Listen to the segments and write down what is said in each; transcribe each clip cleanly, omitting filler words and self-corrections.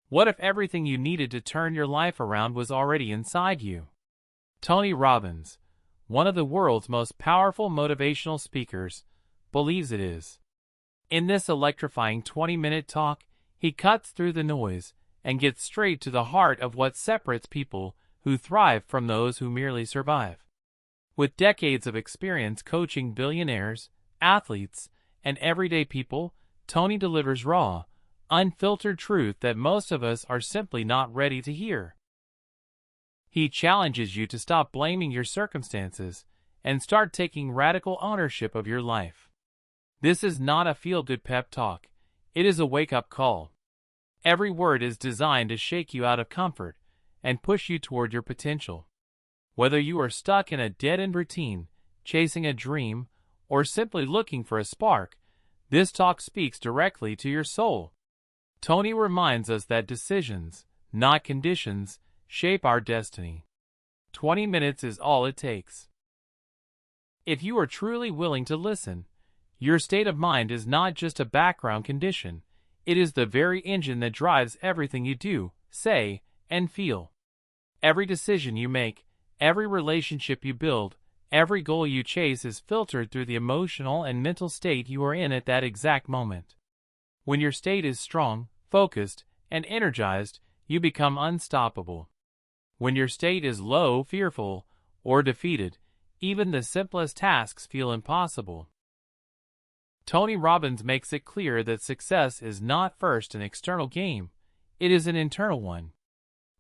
What if everything you needed to turn your life around was already inside you? Tony Robbins, one of the world's most powerful motivational speakers, believes it is. In this electrifying 20-minute talk, he cuts through the noise and gets straight to the heart of what separates people who thrive from those who merely survive. With decades of experience coaching billionaires, athletes, and everyday people, Tony delivers raw, unfiltered truth that most of us are simply not ready to hear. He challenges you to stop blaming your circumstances and start taking radical ownership of your life. This is not a feel-good pep talk. It is a wake-up call. Every word is designed to shake you out of comfort and push you toward your potential. Whether you are stuck in a dead-end routine, chasing a dream, or simply looking for a spark, this talk speaks directly to your soul. Tony reminds us that decisions, not conditions, shape our destiny. 20 minutes is all it takes. If you are truly willing to listen, your state of mind is not just a background condition, it is the very engine that drives everything you do, say, and feel. Every decision you make, every relationship you build, every goal you chase is filtered through the emotional and mental state you are in at that exact moment. When your state is strong, focused, and energized, you become unstoppable. When your state is low, fearful, or defeated, even the simplest tasks feel impossible. Tony Robbins makes it clear that success is not first an external game, it is an internal one.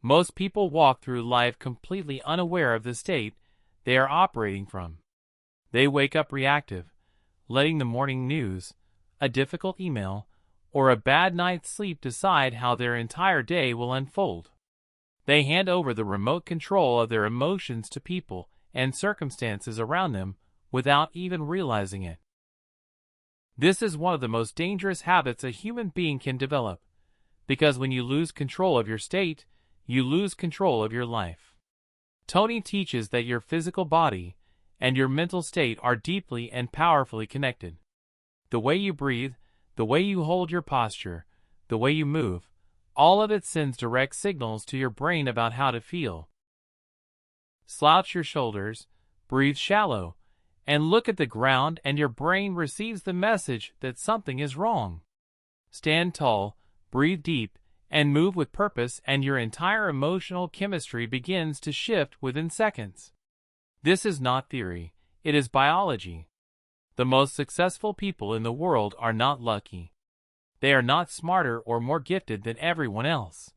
Most people walk through life completely unaware of the state they are operating from. They wake up reactive, letting the morning news, a difficult email, or a bad night's sleep decide how their entire day will unfold. They hand over the remote control of their emotions to people and circumstances around them without even realizing it. This is one of the most dangerous habits a human being can develop, because when you lose control of your state, you lose control of your life. Tony teaches that your physical body and your mental state are deeply and powerfully connected. The way you breathe, the way you hold your posture, the way you move, all of it sends direct signals to your brain about how to feel. Slouch your shoulders, breathe shallow, and look at the ground, and your brain receives the message that something is wrong. Stand tall, breathe deep, and move with purpose, and your entire emotional chemistry begins to shift within seconds. This is not theory, it is biology. The most successful people in the world are not lucky. They are not smarter or more gifted than everyone else.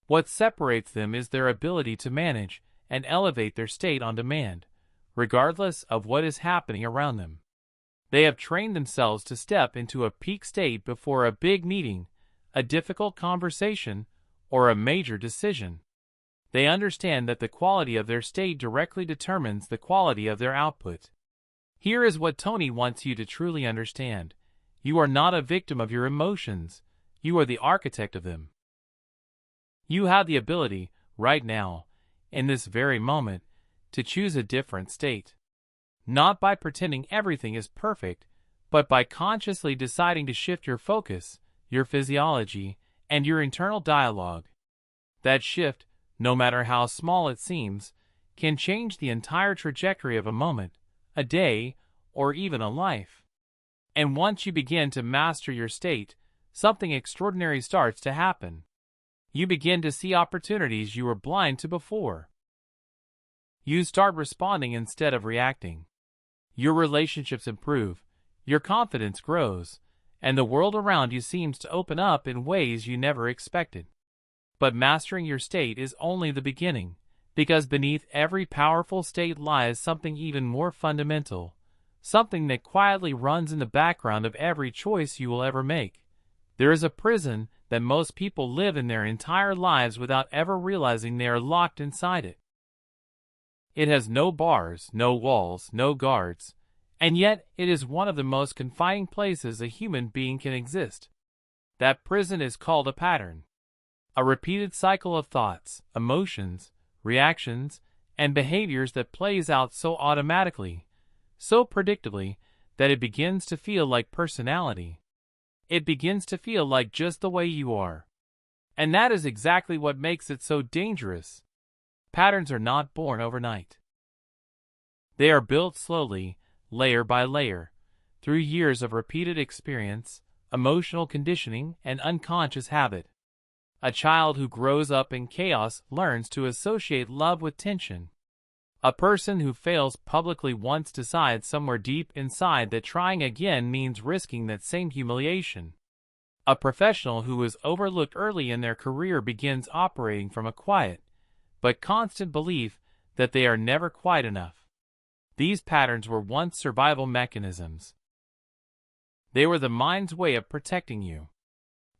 What separates them is their ability to manage and elevate their state on demand, regardless of what is happening around them. They have trained themselves to step into a peak state before a big meeting, a difficult conversation, or a major decision. They understand that the quality of their state directly determines the quality of their output. Here is what Tony wants you to truly understand. You are not a victim of your emotions. You are the architect of them. You have the ability, right now, in this very moment, to choose a different state. Not by pretending everything is perfect, but by consciously deciding to shift your focus, your physiology, and your internal dialogue. That shift, no matter how small it seems, can change the entire trajectory of a moment, a day, or even a life. And once you begin to master your state, something extraordinary starts to happen. You begin to see opportunities you were blind to before. You start responding instead of reacting. Your relationships improve, your confidence grows, and the world around you seems to open up in ways you never expected. But mastering your state is only the beginning, because beneath every powerful state lies something even more fundamental, something that quietly runs in the background of every choice you will ever make. There is a prison that most people live in their entire lives without ever realizing they are locked inside it. It has no bars, no walls, no guards, and yet it is one of the most confining places a human being can exist. That prison is called a pattern. A repeated cycle of thoughts, emotions, reactions, and behaviors that plays out so automatically, so predictably, that it begins to feel like personality. It begins to feel like just the way you are. And that is exactly what makes it so dangerous. Patterns are not born overnight. They are built slowly, layer by layer, through years of repeated experience, emotional conditioning, and unconscious habit. A child who grows up in chaos learns to associate love with tension. A person who fails publicly once decides somewhere deep inside that trying again means risking that same humiliation. A professional who is overlooked early in their career begins operating from a quiet, but constant belief that they are never quite enough. These patterns were once survival mechanisms. They were the mind's way of protecting you.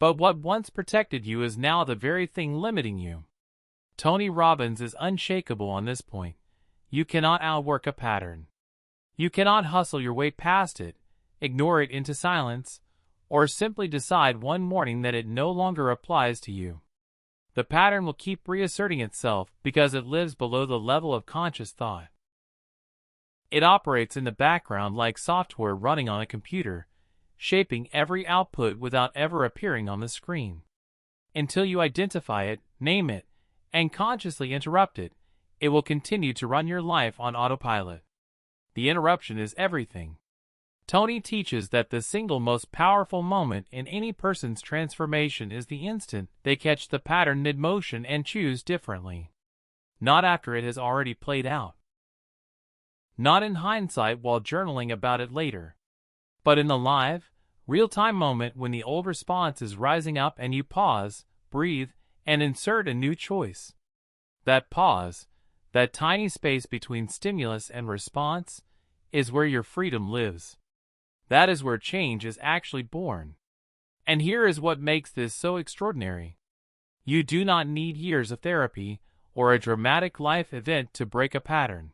But what once protected you is now the very thing limiting you. Tony Robbins is unshakable on this point. You cannot outwork a pattern. You cannot hustle your way past it, ignore it into silence, or simply decide one morning that it no longer applies to you. The pattern will keep reasserting itself because it lives below the level of conscious thought. It operates in the background like software running on a computer, shaping every output without ever appearing on the screen. Until you identify it, name it, and consciously interrupt it, it will continue to run your life on autopilot. The interruption is everything. Tony teaches that the single most powerful moment in any person's transformation is the instant they catch the pattern mid-motion and choose differently. Not after it has already played out. Not in hindsight while journaling about it later. But in the live, real-time moment when the old response is rising up and you pause, breathe, and insert a new choice. That pause, that tiny space between stimulus and response, is where your freedom lives. That is where change is actually born. And here is what makes this so extraordinary. You do not need years of therapy or a dramatic life event to break a pattern.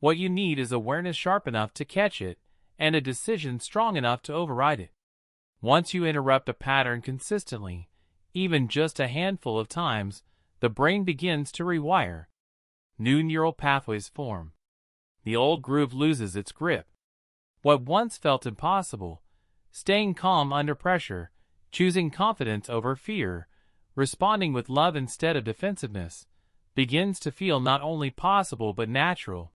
What you need is awareness sharp enough to catch it and a decision strong enough to override it. Once you interrupt a pattern consistently, even just a handful of times, the brain begins to rewire. New neural pathways form. The old groove loses its grip. What once felt impossible, staying calm under pressure, choosing confidence over fear, responding with love instead of defensiveness, begins to feel not only possible but natural.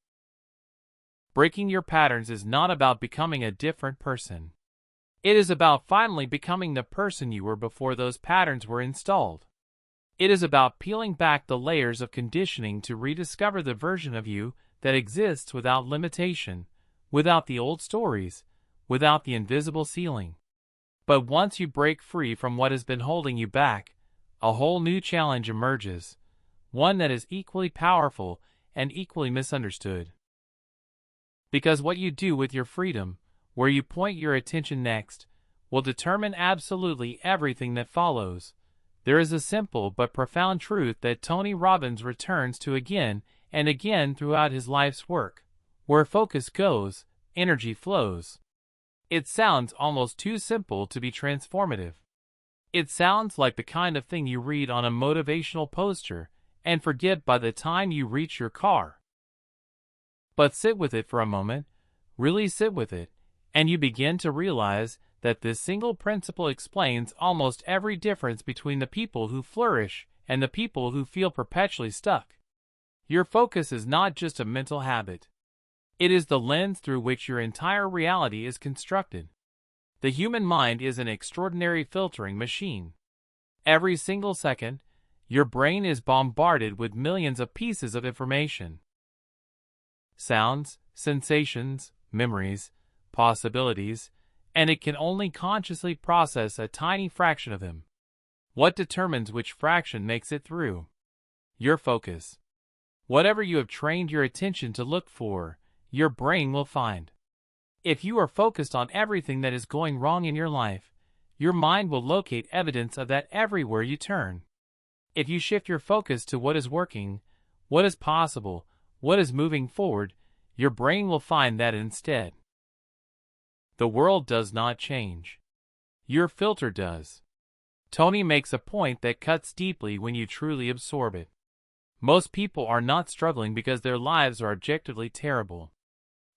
Breaking your patterns is not about becoming a different person. It is about finally becoming the person you were before those patterns were installed. It is about peeling back the layers of conditioning to rediscover the version of you that exists without limitation, without the old stories, without the invisible ceiling. But once you break free from what has been holding you back, a whole new challenge emerges, one that is equally powerful and equally misunderstood. Because what you do with your freedom, where you point your attention next, will determine absolutely everything that follows. There is a simple but profound truth that Tony Robbins returns to again and again throughout his life's work. Where focus goes, energy flows. It sounds almost too simple to be transformative. It sounds like the kind of thing you read on a motivational poster and forget by the time you reach your car. But sit with it for a moment, really sit with it, and you begin to realize that this single principle explains almost every difference between the people who flourish and the people who feel perpetually stuck. Your focus is not just a mental habit. It is the lens through which your entire reality is constructed. The human mind is an extraordinary filtering machine. Every single second, your brain is bombarded with millions of pieces of information. Sounds, sensations, memories, possibilities, and it can only consciously process a tiny fraction of them. What determines which fraction makes it through? Your focus. Whatever you have trained your attention to look for, your brain will find. If you are focused on everything that is going wrong in your life, your mind will locate evidence of that everywhere you turn. If you shift your focus to what is working, what is possible, what is moving forward, your brain will find that instead. The world does not change. Your filter does. Tony makes a point that cuts deeply when you truly absorb it. Most people are not struggling because their lives are objectively terrible.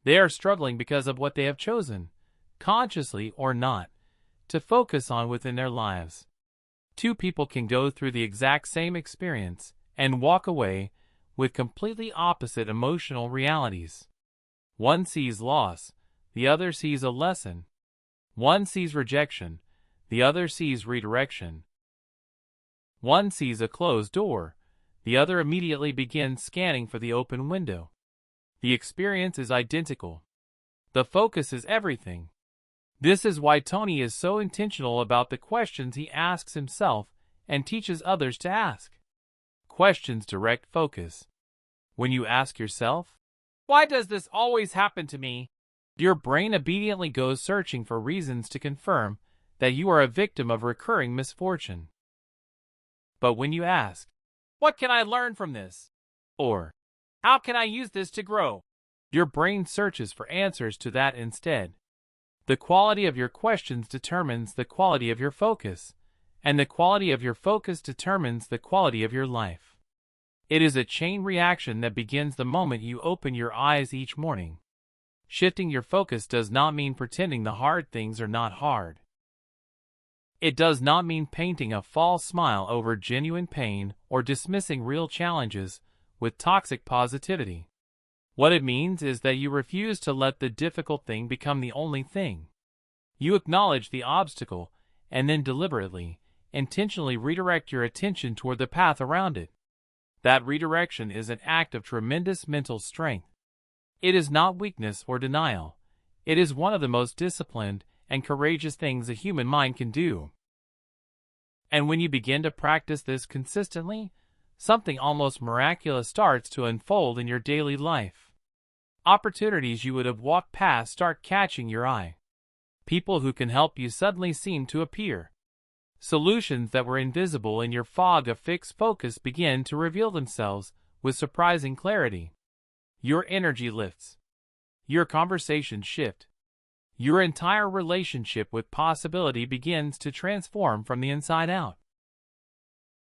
They are struggling because of what they have chosen, consciously or not, to focus on within their lives. Two people can go through the exact same experience and walk away with completely opposite emotional realities. One sees loss, the other sees a lesson. One sees rejection, the other sees redirection. One sees a closed door, the other immediately begins scanning for the open window. The experience is identical. The focus is everything. This is why Tony is so intentional about the questions he asks himself and teaches others to ask. Questions direct focus. When you ask yourself, "Why does this always happen to me?" your brain obediently goes searching for reasons to confirm that you are a victim of recurring misfortune. But when you ask, "What can I learn from this?" or "How can I use this to grow?" your brain searches for answers to that instead. The quality of your questions determines the quality of your focus, and the quality of your focus determines the quality of your life. It is a chain reaction that begins the moment you open your eyes each morning. Shifting your focus does not mean pretending the hard things are not hard. It does not mean painting a false smile over genuine pain or dismissing real challenges with toxic positivity. What it means is that you refuse to let the difficult thing become the only thing. You acknowledge the obstacle and then deliberately, intentionally redirect your attention toward the path around it. That redirection is an act of tremendous mental strength. It is not weakness or denial. It is one of the most disciplined and courageous things a human mind can do. And when you begin to practice this consistently, something almost miraculous starts to unfold in your daily life. Opportunities you would have walked past start catching your eye. People who can help you suddenly seem to appear. Solutions that were invisible in your fog of fixed focus begin to reveal themselves with surprising clarity. Your energy lifts. Your conversations shift. Your entire relationship with possibility begins to transform from the inside out.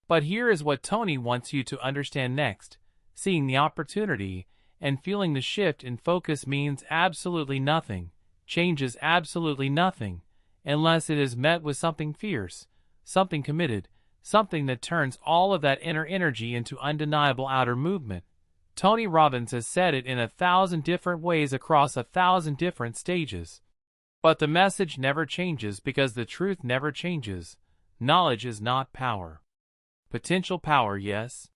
But here is what Tony wants you to understand next. Seeing the opportunity and feeling the shift in focus means absolutely nothing, changes absolutely nothing, unless it is met with something fierce, something committed, something that turns all of that inner energy into undeniable outer movement. Tony Robbins has said it in 1,000 different ways across 1,000 different stages. But the message never changes because the truth never changes. Knowledge is not power. Potential power, yes.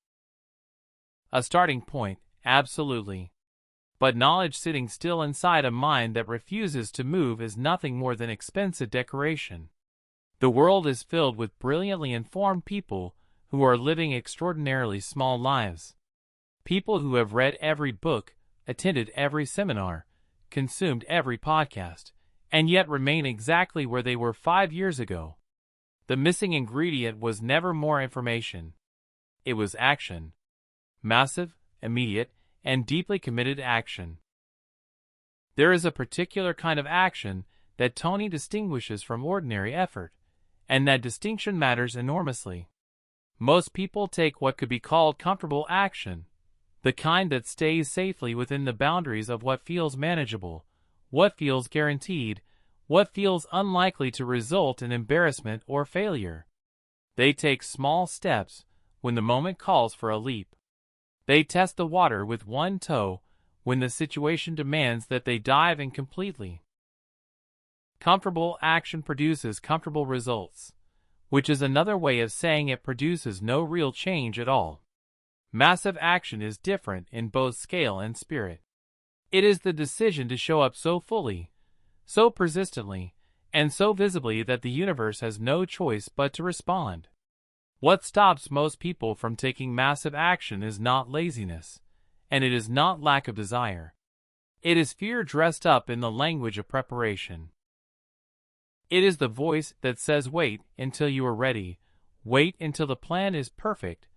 A starting point, absolutely. But knowledge sitting still inside a mind that refuses to move is nothing more than expensive decoration. The world is filled with brilliantly informed people who are living extraordinarily small lives. People who have read every book, attended every seminar, consumed every podcast, and yet remain exactly where they were 5 years ago. The missing ingredient was never more information. It was action. Massive, immediate, and deeply committed action. There is a particular kind of action that Tony distinguishes from ordinary effort, and that distinction matters enormously. Most people take what could be called comfortable action, the kind that stays safely within the boundaries of what feels manageable, what feels guaranteed, what feels unlikely to result in embarrassment or failure. They take small steps when the moment calls for a leap. They test the water with one toe when the situation demands that they dive in completely. Comfortable action produces comfortable results, which is another way of saying it produces no real change at all. Massive action is different in both scale and spirit. It is the decision to show up so fully, so persistently, and so visibly that the universe has no choice but to respond. What stops most people from taking massive action is not laziness, and it is not lack of desire. It is fear dressed up in the language of preparation. It is the voice that says wait until you are ready, wait until the plan is perfect,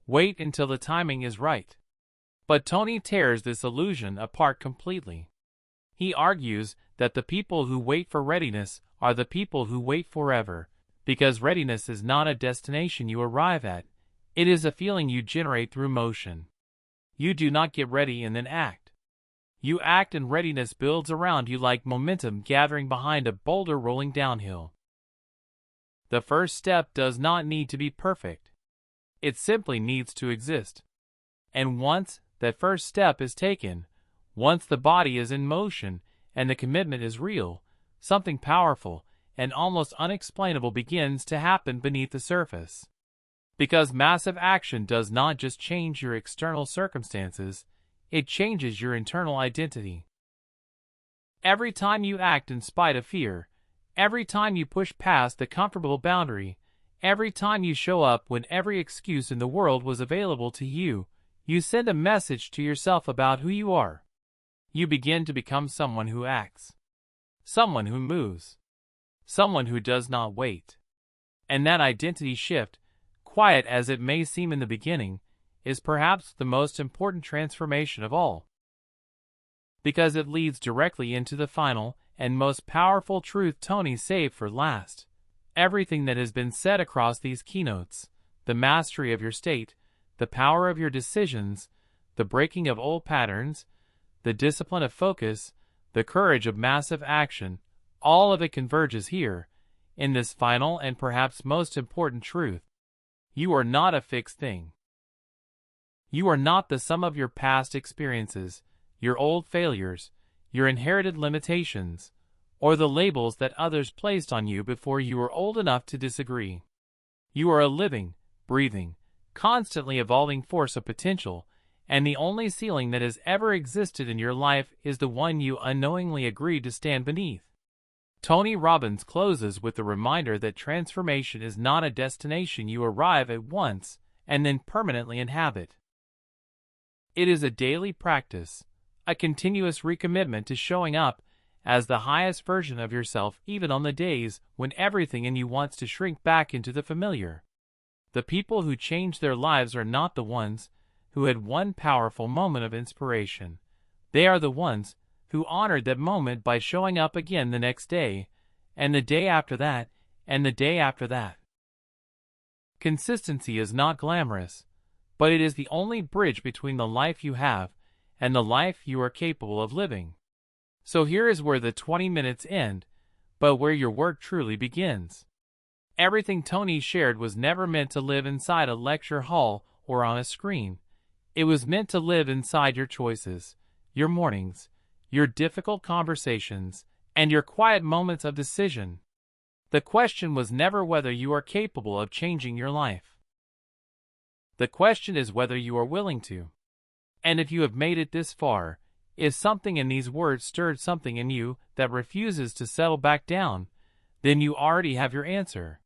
wait until the timing is right. But Tony tears this illusion apart completely. He argues that the people who wait for readiness are the people who wait forever, because readiness is not a destination you arrive at, it is a feeling you generate through motion. You do not get ready and then act. You act and readiness builds around you like momentum gathering behind a boulder rolling downhill. The first step does not need to be perfect. It simply needs to exist. And once that first step is taken, once the body is in motion and the commitment is real, something powerful and almost unexplainable begins to happen beneath the surface. Because massive action does not just change your external circumstances, it changes your internal identity. Every time you act in spite of fear, every time you push past the comfortable boundary, every time you show up when every excuse in the world was available to you, you send a message to yourself about who you are. You begin to become someone who acts, someone who moves, someone who does not wait. And that identity shift, quiet as it may seem in the beginning, is perhaps the most important transformation of all. Because it leads directly into the final and most powerful truth Tony saved for last. Everything that has been said across these keynotes, the mastery of your state, the power of your decisions, the breaking of old patterns, the discipline of focus, the courage of massive action, all of it converges here, in this final and perhaps most important truth. You are not a fixed thing. You are not the sum of your past experiences, your old failures, your inherited limitations, or the labels that others placed on you before you were old enough to disagree. You are a living, breathing, constantly evolving force of potential, and the only ceiling that has ever existed in your life is the one you unknowingly agreed to stand beneath. Tony Robbins closes with the reminder that transformation is not a destination you arrive at once and then permanently inhabit. It is a daily practice, a continuous recommitment to showing up as the highest version of yourself even on the days when everything in you wants to shrink back into the familiar. The people who change their lives are not the ones who had one powerful moment of inspiration. They are the ones who honored that moment by showing up again the next day, and the day after that, and the day after that. Consistency is not glamorous, but it is the only bridge between the life you have and the life you are capable of living. So here is where the 20 minutes end, but where your work truly begins. Everything Tony shared was never meant to live inside a lecture hall or on a screen. It was meant to live inside your choices, your mornings, your difficult conversations, and your quiet moments of decision. The question was never whether you are capable of changing your life. The question is whether you are willing to. And if you have made it this far, if something in these words stirred something in you that refuses to settle back down, then you already have your answer.